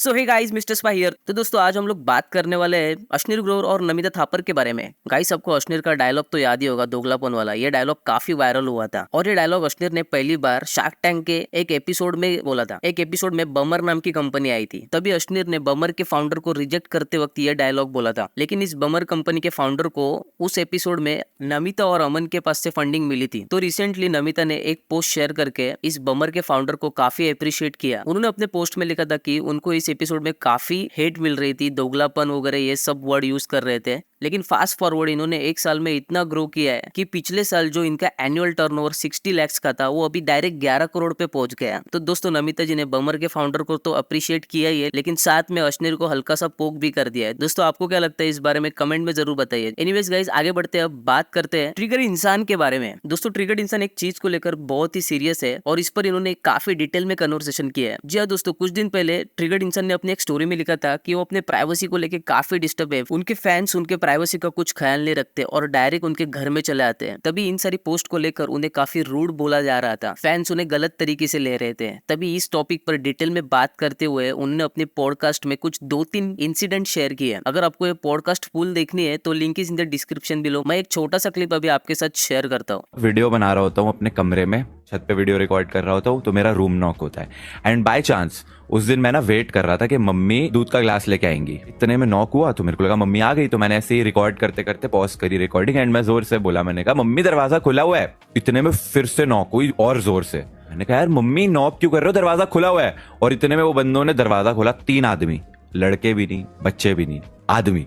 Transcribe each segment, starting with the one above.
So hey guys, mister spy here. तो दोस्तों आज हम लोग बात करने वाले हैं अश्निर ग्रोवर और नमिता थापर के बारे में। गाइस आपको अश्निर का डायलॉग तो याद ही होगा, दोगलापन वाला। ये डायलॉग काफी वायरल हुआ था और ये डायलॉग अश्निर ने पहली बार शार्क टैंक के एक एपिसोड में बोला था। एक एपिसोड में बमर नाम की कंपनी आई थी, तभी अश्निर ने बमर के फाउंडर को रिजेक्ट करते वक्त ये डायलॉग बोला था। लेकिन इस बमर कंपनी के फाउंडर को उस एपिसोड में नमिता और अमन के पास से फंडिंग मिली थी। तो रिसेंटली नमिता ने एक पोस्ट शेयर करके इस बमर के फाउंडर को काफी अप्रिशिएट किया। उन्होंने अपने पोस्ट में लिखा था कि उनको इस एपिसोड में काफी हेट मिल रही थी, दोगलापन वगैरह ये सब वर्ड यूज कर रहे थे। लेकिन फास्ट फॉरवर्ड इन्होंने एक साल में इतना ग्रो किया है कि पिछले साल जो इनका एनुअल टर्नओवर 60 लाख का था, वो अभी डायरेक्ट 11 करोड़ पे पहुंच गया। तो दोस्तों नमिता जी ने बमर के फाउंडर को तो अप्रिशिएट किया ही है, लेकिन साथ में अश्निर को हल्का सा पोक भी कर दिया है। दोस्तों आपको क्या लगता है इस बारे में, कमेंट में जरूर बताइए। एनीवेज गाइस, आगे बढ़ते हैं, अब बात करते हैं ट्रिगर इंसान के बारे में। दोस्तों ट्रिगर इंसान एक चीज को लेकर बहुत ही सीरियस है और इस पर इन्होंने काफी डिटेल में कन्वर्सेशन किया है। जी हाँ दोस्तों, कुछ दिन पहले ट्रिगर इंसान ने अपनी एक स्टोरी में लिखा था कि वो अपने प्राइवेसी को लेकर काफी डिस्टर्ब है। उनके फैंस उनके प्राइवेसी का कुछ ख्याल नहीं रखते और डायरेक्ट उनके घर में चले आते हैं। तभी इन सारी पोस्ट को लेकर उन्हें काफी रूड बोला जा रहा था, फैंस उन्हें गलत तरीके से ले रहे थे। तभी इस टॉपिक पर डिटेल में बात करते हुए उन्होंने अपने पॉडकास्ट में कुछ 2-3 इंसिडेंट शेयर किए। अगर आपको ये पॉडकास्ट फुल देखनी है तो link is in the description below. मैं एक छोटा सा क्लिप अभी आपके साथ शेयर करता हूँ। वीडियो बना रहा होता हूँ अपने कमरे में, छत पे वीडियो रिकॉर्ड कर रहा होता हूँ, तो मेरा रूम नॉक होता है। एंड बाय चांस उस दिन मैं ना वेट कर रहा था कि मम्मी दूध का ग्लास लेके आएंगी। इतने में नॉक हुआ तो मेरे को लगा मम्मी आ गई, तो मैंने ऐसे ही रिकॉर्ड करते करते पॉज करी रिकॉर्डिंग एंड मैं जोर से बोला, मैंने कहा मम्मी दरवाजा खुला हुआ है। इतने में फिर से नॉक हुई और जोर से। मैंने कहा यार मम्मी नॉक क्यों कर रहे हो, दरवाजा खुला हुआ है। और इतने में वो बंदों ने दरवाजा खोला, 3 आदमी, लड़के भी नहीं बच्चे भी नहीं, आदमी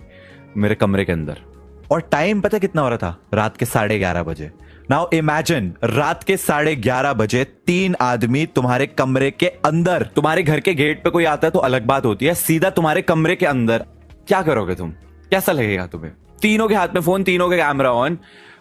मेरे कमरे के अंदर। और टाइम पता कितना हो रहा था, रात के 11:30 बजे। नाउ इमेजिन, रात के 11:30 बजे 3 आदमी तुम्हारे कमरे के अंदर। तुम्हारे घर के गेट पे कोई आता है तो अलग बात होती है, सीधा तुम्हारे कमरे के अंदर। क्या करोगे तुम, कैसा लगेगा तुम्हें? तीनों के हाथ में फोन, तीनों के कैमरा ऑन।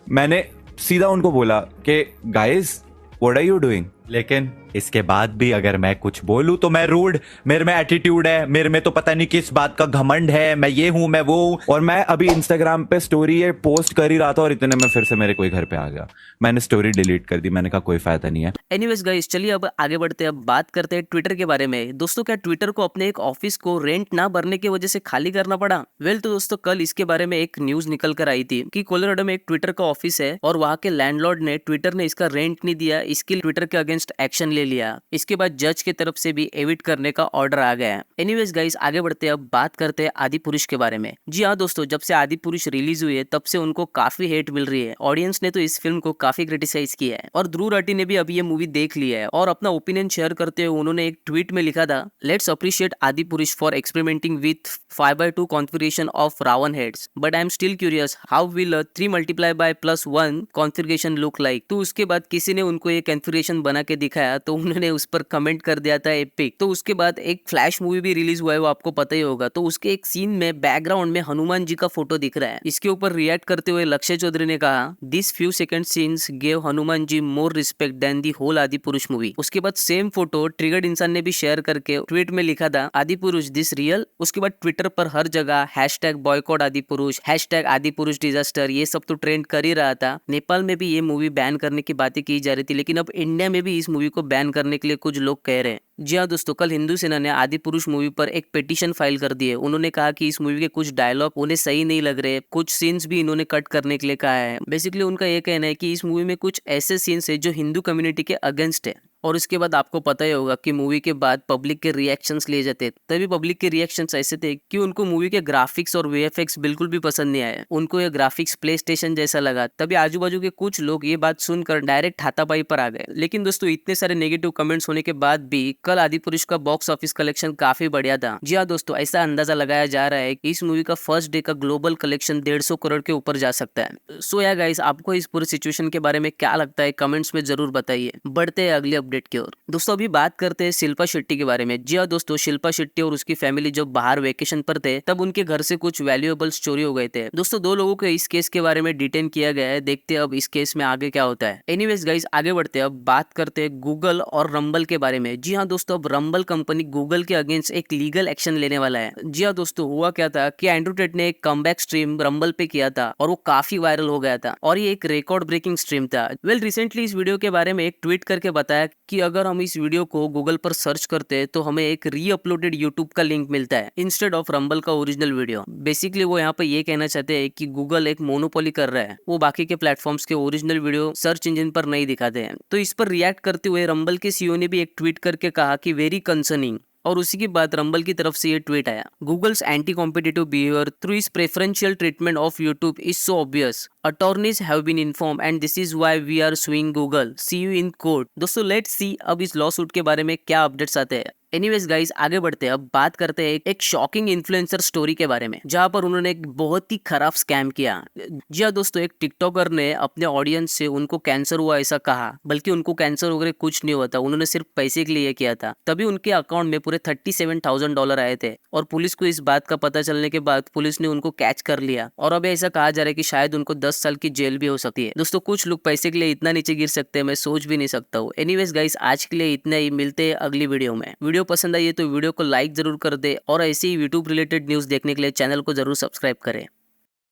मैंने सीधा उनको बोला कि guys what are you doing. लेकिन इसके बाद भी अगर मैं कुछ बोलूं तो मैं रूड, मेरे में एटीट्यूड है, मेरे में तो पता नहीं किस बात का घमंड है, मैं ये हूं मैं वो हूं। और मैं अभी इंस्टाग्राम पे स्टोरी ये पोस्ट कर ही रहा था और इतने में फिर से मेरे कोई घर पे आ गया। मैंने स्टोरी डिलीट कर दी, मैंने कहा कोई फायदा नहीं है। एनीवेज गाइस, चलिए अब आगे बढ़ते हैं, अब बात करते हैं ट्विटर के बारे में। दोस्तों क्या ट्विटर को अपने एक ऑफिस को रेंट ना भरने की वजह से खाली करना पड़ा? तो दोस्तों कल इसके बारे में एक न्यूज निकल कर आई थी कि कोलोराडो में एक ट्विटर का ऑफिस है और वहां के लैंडलॉर्ड ने ट्विटर ने इसका रेंट नहीं दिया, इसके ट्विटर के अगेंस्ट एक्शन ले लिया। इसके बाद जज की तरफ से भी एविट करने का ऑर्डर आ गया है। एनीवेज गाइस, आगे बढ़ते हैं, अब बात करते हैं आदि पुरुष के बारे में। जी हाँ दोस्तों, जब से आदि पुरुष रिलीज हुई है तब से उनको काफी हेट मिल रही है। ऑडियंस ने तो इस फिल्म को काफी क्रिटिसाइज किया है और ध्रुव राठी ने भी अभी ये मूवी देख लिया है और अपना ओपिनियन शेयर करते हुए उन्होंने एक ट्वीट में लिखा था, let's appreciate Adipurush for experimenting with 5/2 configuration of Ravan heads, but I am still curious how will 3 multiply by +1 configuration look like. तो उसके बाद किसी ने उनको ये कॉन्फ़िगरेशन बना के दिखाया तो उन्होंने उस पर कमेंट कर दिया था एपिक। तो उसके बाद एक फ्लैश मूवी भी रिलीज हुआ है, वो आपको पता ही होगा। तो उसके एक सीन में बैकग्राउंड में हनुमान जी का फोटो दिख रहा है। इसके ऊपर रिएक्ट करते हुए लक्ष्य चौधरी ने कहा, this few second scenes give Hanuman ji more respect than the whole Adipurush movie. उसके बाद सेम फोटो ट्रिगर्ड इंसान ने भी शेयर करके ट्वीट में लिखा था, आदि पुरुष दिस रियल। उसके बाद ट्विटर पर हर जगह #बॉयकॉट आदि पुरुष, #आदि पुरुष डिजास्टर, ये सब तो ट्रेंड कर ही रहा था। नेपाल में भी ये मूवी बैन करने की बातें की जा रही थी, लेकिन अब इंडिया में भी इस मूवी को बैन करने के लिए कुछ लोग कह रहे हैं। जी हाँ दोस्तों, कल हिंदू सेना ने आदि पुरुष मूवी पर एक पिटीशन फाइल कर दी है। उन्होंने कहा कि इस मूवी के कुछ डायलॉग उन्हें सही नहीं लग रहे, कुछ सीन्स भी इन्होंने कट करने के लिए कहा है। बेसिकली उनका ये कहना है कि इस मूवी में कुछ ऐसे सीन्स है जो हिंदू कम्युनिटी के अगेंस्ट है। और उसके बाद आपको पता ही होगा कि मूवी के बाद पब्लिक के रिएक्शंस लिए जाते, तभी पब्लिक के रिएक्शंस ऐसे थे कि उनको मूवी के ग्राफिक्स और वीएफएक्स बिल्कुल भी पसंद नहीं आए। उनको ये ग्राफिक्स प्ले स्टेशन जैसा लगा। तभी आजू बाजू के कुछ लोग ये बात सुनकर डायरेक्ट हाथापाई पर आ गए। लेकिन दोस्तों इतने सारे नेगेटिव कमेंट्स होने के बाद भी कल आदि पुरुष का बॉक्स ऑफिस कलेक्शन काफी बढ़िया था। जी हाँ दोस्तों, ऐसा अंदाजा लगाया जा रहा है कि इस मूवी का फर्स्ट डे का ग्लोबल कलेक्शन 150 करोड़ के ऊपर जा सकता है। सो या गाइस, आपको इस पूरी सिचुएशन के बारे में क्या लगता है, कमेंट्स में जरूर बताइए। बढ़ते हैं अगले अपडेट की ओर। दोस्तों अभी बात करते हैं शिल्पा शेट्टी के बारे में। जी हाँ दोस्तों, शिल्पा शेट्टी और उसकी फैमिली जब बाहर वेकेशन पर थे तब उनके घर से कुछ वैल्यूएबल चोरी हो गए थे। दोस्तों 2 लोगों को इस केस के बारे में डिटेन किया गया है। देखते हैं अब इस केस में आगे क्या होता है। एनीवेज गाइस, आगे बढ़ते हैं, अब बात करते हैं गूगल और रंबल के बारे में। जी हाँ दोस्तों, अब रंबल कंपनी गूगल के अगेंस्ट एक लीगल एक्शन लेने वाला है। जी हाँ दोस्तों, हुआ क्या था कि एंड्रू टेट ने एक कमबैक स्ट्रीम रंबल पे किया था और वो काफी वायरल हो गया था और ये एक रिकॉर्ड ब्रेकिंग स्ट्रीम था। रिसेंटली इस वीडियो के बारे में एक ट्वीट करके बताया कि अगर हम इस वीडियो को गूगल पर सर्च करते हैं तो हमें एक री अपलोडेड यूट्यूब का लिंक मिलता है इंस्टेड ऑफ रंबल का ओरिजिनल वीडियो। बेसिकली वो यहाँ पे ये कहना चाहते हैं कि गूगल एक मोनोपोली कर रहा है, वो बाकी के प्लेटफॉर्म्स के ओरिजिनल वीडियो सर्च इंजन पर नहीं दिखाते हैं। तो इस पर रिएक्ट करते हुए रंबल के सीईओ ने भी एक ट्वीट करके कहा कि वेरी कंसर्निंग, और उसी के बाद रंबल की तरफ से ये ट्वीट आया, Google's anti competitive behaviour through its preferential treatment of YouTube is so obvious, attorneys have been inform and this is why we are suing Google, see you in court. दोस्तों let's see अब इस law suit के बारे में क्या updates आते हैं। Anyways guys, आगे बढ़ते हैं। अब बात करते हैं एक शॉकिंग इन्फ्लुएंसर स्टोरी के बारे में, जहां पर उन्होंने एक बहुत ही खराब स्कैम किया। जी हाँ दोस्तों, एक टिकटॉकर ने अपने ऑडियंस से उनको कैंसर हुआ ऐसा कहा, बल्कि उनको कैंसर वगैरह कुछ नहीं हुआ था, उन्होंने सिर्फ पैसे के लिए किया था। तभी उनके अकाउंट में पूरे $37,000 आए थे, और पुलिस को इस बात का पता चलने के बाद पुलिस ने उनको कैच कर लिया, और अब ऐसा कहा जा रहा है कि शायद उनको 10 साल की जेल भी हो सकती है। दोस्तों कुछ लोग पैसे के लिए इतना नीचे गिर सकते हैं, मैं सोच भी नहीं सकता हूँ। एनीवेज गाइस, आज के लिए इतना ही, मिलते हैं अगली वीडियो में। वीडियो पसंद आई है तो वीडियो को लाइक जरूर कर दे, और ऐसे ही यूट्यूब रिलेटेड न्यूज देखने के लिए चैनल को जरूर सब्सक्राइब करें।